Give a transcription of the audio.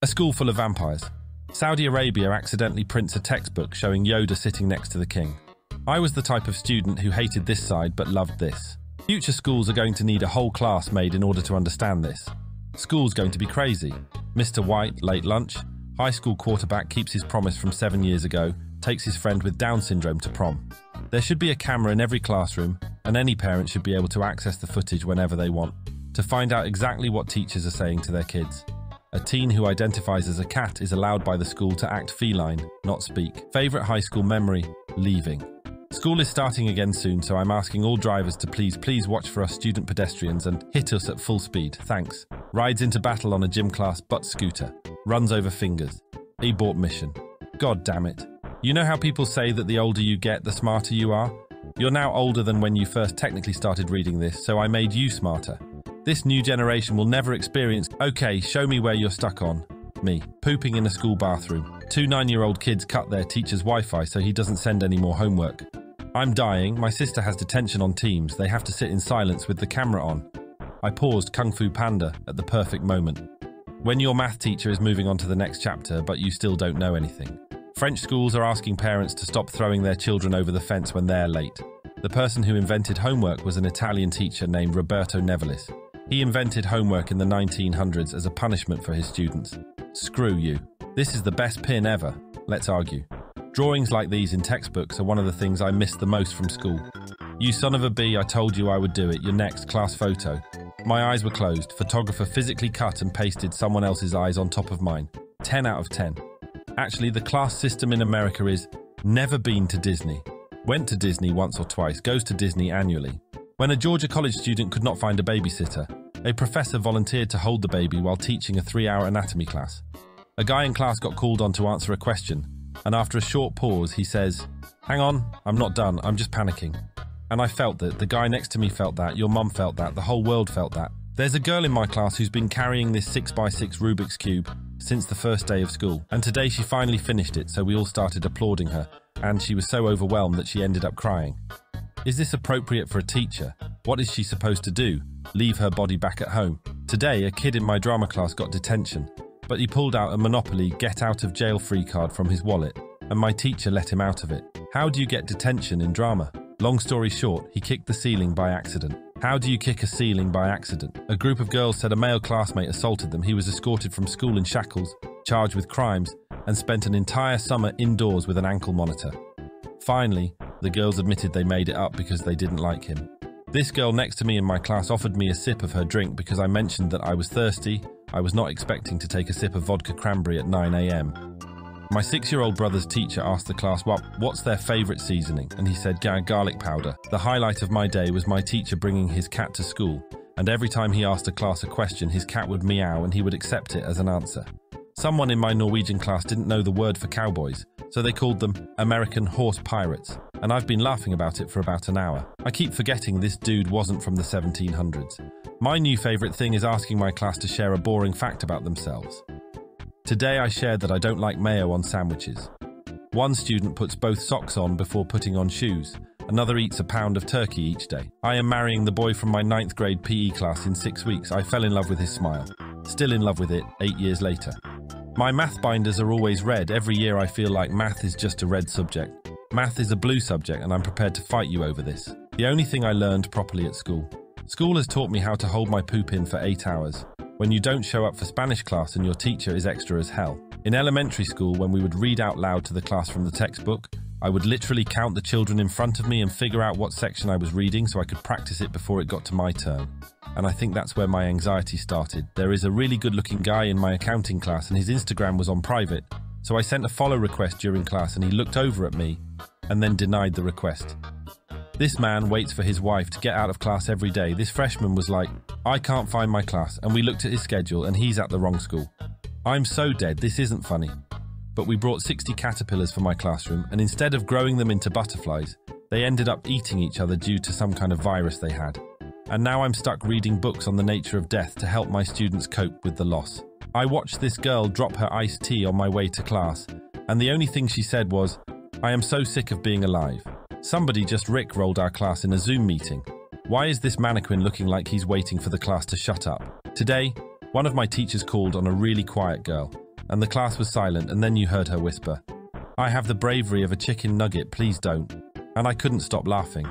A school full of vampires. Saudi Arabia accidentally prints a textbook showing Yoda sitting next to the king. I was the type of student who hated this side but loved this. Future schools are going to need a whole class made in order to understand this. School's going to be crazy. Mr. White, late lunch. High school quarterback keeps his promise from 7 years ago, takes his friend with Down syndrome to prom. There should be a camera in every classroom, and any parent should be able to access the footage whenever they want, to find out exactly what teachers are saying to their kids. A teen who identifies as a cat is allowed by the school to act feline, not speak. Favorite high school memory? Leaving. School is starting again soon, so I'm asking all drivers to please watch for us student pedestrians and hit us at full speed, thanks. Rides into battle on a gym class butt scooter. Runs over fingers. Abort mission. God damn it. You know how people say that the older you get, the smarter you are? You're now older than when you first technically started reading this, so I made you smarter. This new generation will never experience, okay, show me where you're stuck on. Me. Pooping in a school bathroom. 2 9-year-old kids cut their teacher's Wi-Fi so he doesn't send any more homework. I'm dying, my sister has detention on Teams, they have to sit in silence with the camera on. I paused Kung Fu Panda at the perfect moment. When your math teacher is moving on to the next chapter, but you still don't know anything. French schools are asking parents to stop throwing their children over the fence when they're late. The person who invented homework was an Italian teacher named Roberto Nevilis. He invented homework in the 1900s as a punishment for his students. Screw you. This is the best pin ever. Let's argue. Drawings like these in textbooks are one of the things I miss the most from school. You son of a bee, I told you I would do it. Your next class photo. My eyes were closed. Photographer physically cut and pasted someone else's eyes on top of mine. 10 out of 10. Actually, the class system in America is never been to Disney. Went to Disney once or twice, goes to Disney annually. When a Georgia college student could not find a babysitter, a professor volunteered to hold the baby while teaching a 3-hour anatomy class. A guy in class got called on to answer a question, and after a short pause, he says, "Hang on, I'm not done, I'm just panicking." And I felt that, the guy next to me felt that, your mum felt that, the whole world felt that. There's a girl in my class who's been carrying this 6x6 Rubik's Cube since the first day of school, and today she finally finished it, so we all started applauding her, and she was so overwhelmed that she ended up crying. Is this appropriate for a teacher? What is she supposed to do? Leave her body back at home? Today, a kid in my drama class got detention, but he pulled out a Monopoly get-out-of-jail-free card from his wallet, and my teacher let him out of it. How do you get detention in drama? Long story short, he kicked the ceiling by accident. How do you kick a ceiling by accident? A group of girls said a male classmate assaulted them. He was escorted from school in shackles, charged with crimes, and spent an entire summer indoors with an ankle monitor. Finally, the girls admitted they made it up because they didn't like him. This girl next to me in my class offered me a sip of her drink because I mentioned that I was thirsty. I was not expecting to take a sip of vodka cranberry at 9 AM. My 6-year-old brother's teacher asked the class what's their favourite seasoning, and he said garlic powder. The highlight of my day was my teacher bringing his cat to school, and every time he asked a class a question, his cat would meow and he would accept it as an answer. Someone in my Norwegian class didn't know the word for cowboys, so they called them American horse pirates, and I've been laughing about it for about an hour. I keep forgetting this dude wasn't from the 1700s. My new favourite thing is asking my class to share a boring fact about themselves. Today I shared that I don't like mayo on sandwiches. One student puts both socks on before putting on shoes. Another eats a pound of turkey each day. I am marrying the boy from my 9th grade PE class in 6 weeks. I fell in love with his smile. Still in love with it 8 years later. My math binders are always red. Every year I feel like math is just a red subject. Math is a blue subject and I'm prepared to fight you over this. The only thing I learned properly at school. School has taught me how to hold my poop in for 8 hours. When you don't show up for Spanish class and your teacher is extra as hell. In elementary school, when we would read out loud to the class from the textbook, I would literally count the children in front of me and figure out what section I was reading so I could practice it before it got to my turn. And I think that's where my anxiety started. There is a really good-looking guy in my accounting class and his Instagram was on private, so I sent a follow request during class and he looked over at me and then denied the request. This man waits for his wife to get out of class every day. This freshman was like, "I can't find my class," and we looked at his schedule and he's at the wrong school. I'm so dead, this isn't funny. But we brought 60 caterpillars for my classroom, and instead of growing them into butterflies, they ended up eating each other due to some kind of virus they had. And now I'm stuck reading books on the nature of death to help my students cope with the loss. I watched this girl drop her iced tea on my way to class, and the only thing she said was, "I am so sick of being alive." Somebody just rickrolled our class in a Zoom meeting. Why is this mannequin looking like he's waiting for the class to shut up? Today, one of my teachers called on a really quiet girl. and the class was silent, and then you heard her whisper, "I have the bravery of a chicken nugget, please don't." And I couldn't stop laughing.